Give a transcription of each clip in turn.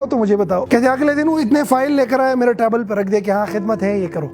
تو مجھے بتاؤ. کہتے اگلے دن وہ اتنے فائل لے کر آیا میرے ٹیبل پہ رکھ دیا کہ ہاں خدمت ہے یہ کرو.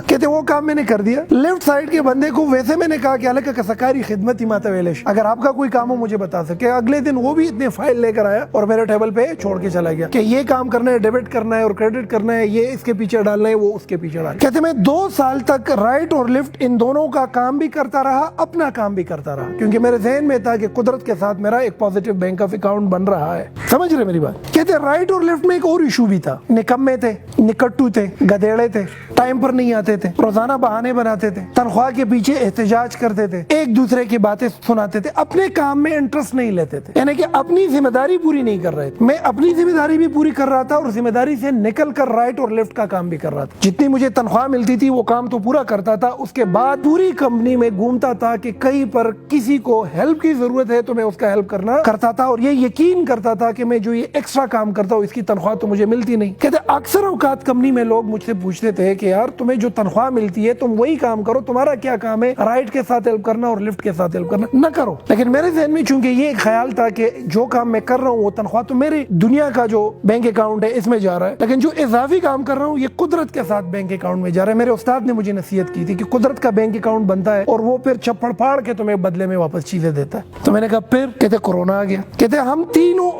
کہتے وہ کام میں نے کر دیا. لیفٹ سائڈ کے بندے کو ویسے میں نے کہا کہ الگ سکاری خدمت ہی ماتا ویلش, اگر آپ کا کوئی کام ہو مجھے بتا سکے. اگلے دن وہ بھی اتنے فائل لے کر آیا اور میرے ٹیبل پہ چھوڑ کے چلا گیا کہ یہ کام کرنا ہے, ڈیبٹ کرنا ہے اور کریڈٹ کرنا ہے, یہ اس کے پیچھے ڈالنا ہے, وہ اس کے پیچھے ڈالنا. کہتے میں 2 سال تک رائٹ اور لیفٹ ان دونوں کا کام بھی کرتا رہا, اپنا کام بھی کرتا رہا, کیونکہ میرے ذہن میں تھا کہ قدرت کے ساتھ میرا ایک پازیٹیو بینک آف اکاؤنٹ بن رہا ہے. سمجھ رہے میری بات؟ کہتے رائٹ اور لیفٹ میں ایک اور ایشو بھی تھا. نکمے تھے, نکٹو تھے, گدیڑے تھے, ٹائم پر نہیں آتے تھے, روزانہ بہانے بناتے تھے, تنخواہ کے پیچھے احتجاج کرتے تھے, ایک دوسرے کی باتیں سناتے تھے, اپنے کام میں انٹرسٹ نہیں لیتے تھے, یعنی کہ اپنی ذمہ داری پوری نہیں کر رہے تھے. میں اپنی ذمہ داری بھی پوری کر رہا تھا اور ذمہ داری سے نکل کر رائٹ اور لیفٹ کا کام بھی کر رہا تھا. جتنی مجھے تنخواہ ملتی تھی وہ کام تو پورا کرتا تھا, اس کے بعد پوری کمپنی میں گھومتا تھا کہ کہیں پر کسی کو ہیلپ کی ضرورت ہے تو میں اس کا ہیلپ کرنا کرتا تھا, اور یہ یقین کرتا تھا کہ میں جو یہ ایکسٹرا کام کرتا ہوں اس کی تنخواہ تو مجھے ملتی نہیں. کہتے اکثر اوقات کمپنی میں لوگ مجھ سے پوچھتے تھے کہ یار تمہیں جو تنخواہ ملتی ہے تم وہی کام کرو, تمہارا کیا کام ہے رائٹ کے ساتھ ہیلپ کرنا اور لیفٹ کے ساتھ ہیلپ کرنا, نہ کرو. لیکن میرے ذہن میں چونکہ یہ ایک خیال تھا کہ جو کام میں کر رہا ہوں وہ تنخواہ تو میری دنیا کا جو بینک اکاؤنٹ ہے اس میں جا رہا ہے, لیکن جو اضافی کام کر رہا ہوں یہ قدرت کے ساتھ بینک اکاؤنٹ میں جا رہا ہے. میرے استاد نے مجھے نصیحت کی تھی کہ قدرت کا بینک اکاؤنٹ بنتا ہے اور وہ پھر چپڑ پھاڑ کے تمہیں بدلے میں واپس چیزیں دیتا ہے. تو میں نے کہا پھر؟ کہتے کورونا آ گیا. کہتے ہم تینوں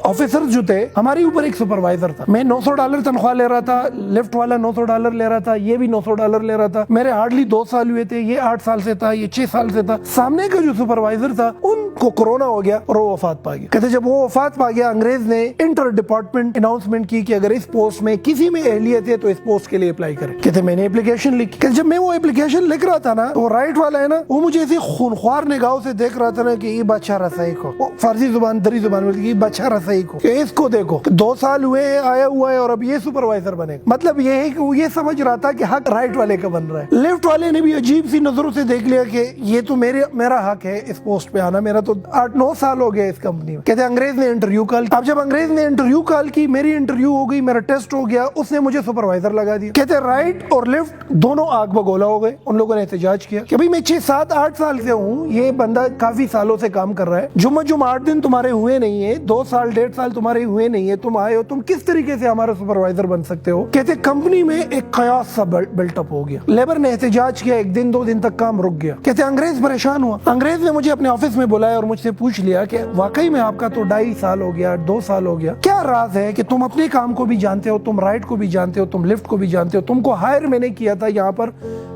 آفیسر جو تھے ہمارے اوپر ایک سپروائزر تھا. میں $900 تنخواہ لے رہا تھا, لیفٹ والا $900 لے رہا تھا, یہ بھی $900 لے رہا تھا. میرے ہارڈلی 2 سال ہوئے تھے, یہ 8 سال سے تھا, یہ 6 سال سے تھا. سامنے کا جو سپروائزر تھا ان کو کورونا ہو گیا اور وہ وفات پا گیا. کہتے جب وہ وفات پا گیا انگریز نے انٹر ڈپارٹمنٹ اناؤنسمنٹ کی کہ اگر اس پوسٹ میں کسی میں اہلیت ہے تو اس پوسٹ کے لیے اپلائی کرے. کہتے میں نے اپلیکیشن لکھی. کہتے جب میں وہ اپلیکیشن لکھ رہا تھا نا, وہ رائٹ والا ہے نا, وہ مجھے ایسی خونخوار نگاہوں سے دیکھ رہا تھا نا کہ یہ بادشاہ رسائی کو, فارسی زبان دری زبان میں یہ بادشاہ رسائی کو, کہ اس کو دیکھو 2 سال ہوئے آیا ہوا ہے اور اب یہ سپروائزر بنے گا. مطلب یہ ہے کہ وہ یہ سمجھ رہا تھا کہ حق رائٹ والے کا بن رہا ہے. لیفٹ والے نے بھی عجیب سی نظروں سے دیکھ لیا کہ یہ تو میرا حق ہے اس پوسٹ پہ آنا, میرا تو 8-9 سال ہو گیا اس کمپنی میں. کہتے انگریز نے انٹرویو کال. اب جب انگریز نے انٹرویو کال کی, میری انٹرویو ہو گئی, میرا ٹیسٹ ہو گیا, اس نے مجھے سپروائزر لگا دیا. کہتے رائٹ اور لیفٹ دونوں آگ بگولا ہو گئے. ان لوگوں نے احتجاج کیا کہ بھئی میں 6-7-8 سال سے ہوں, یہ بندہ کافی سالوں سے کام کر رہا ہے, جم 8 دن تمہارے ہوئے نہیں ہے, 2 سال 1.5 سال تمہارے ہوئے نہیں ہے, تم آئے ہو, تم کس طریقے سے ہمارا سپروائزر بن سکتے ہو. کہتے کمپنی میں ایک قیاس سا بلٹ اپ ہو گیا. لیبر نے احتجاج کیا, 1 دن 2 دن تک کام رک گیا. کہتے انگریز پریشان ہوا. انگریز نے مجھے اپنے آفس میں بلایا اور مجھ سے پوچھ لیا کہ واقعی میں آپ کا تو 2.5 سال ہو گیا, 2 سال ہو گیا, کیا راز ہے کہ تم اپنے کام کو بھی جانتے ہو, تم رائٹ کو بھی جانتے ہو, تم لیفٹ کو بھی جانتے ہو, تم کو ہائر میں نے کیا تھا یہاں پر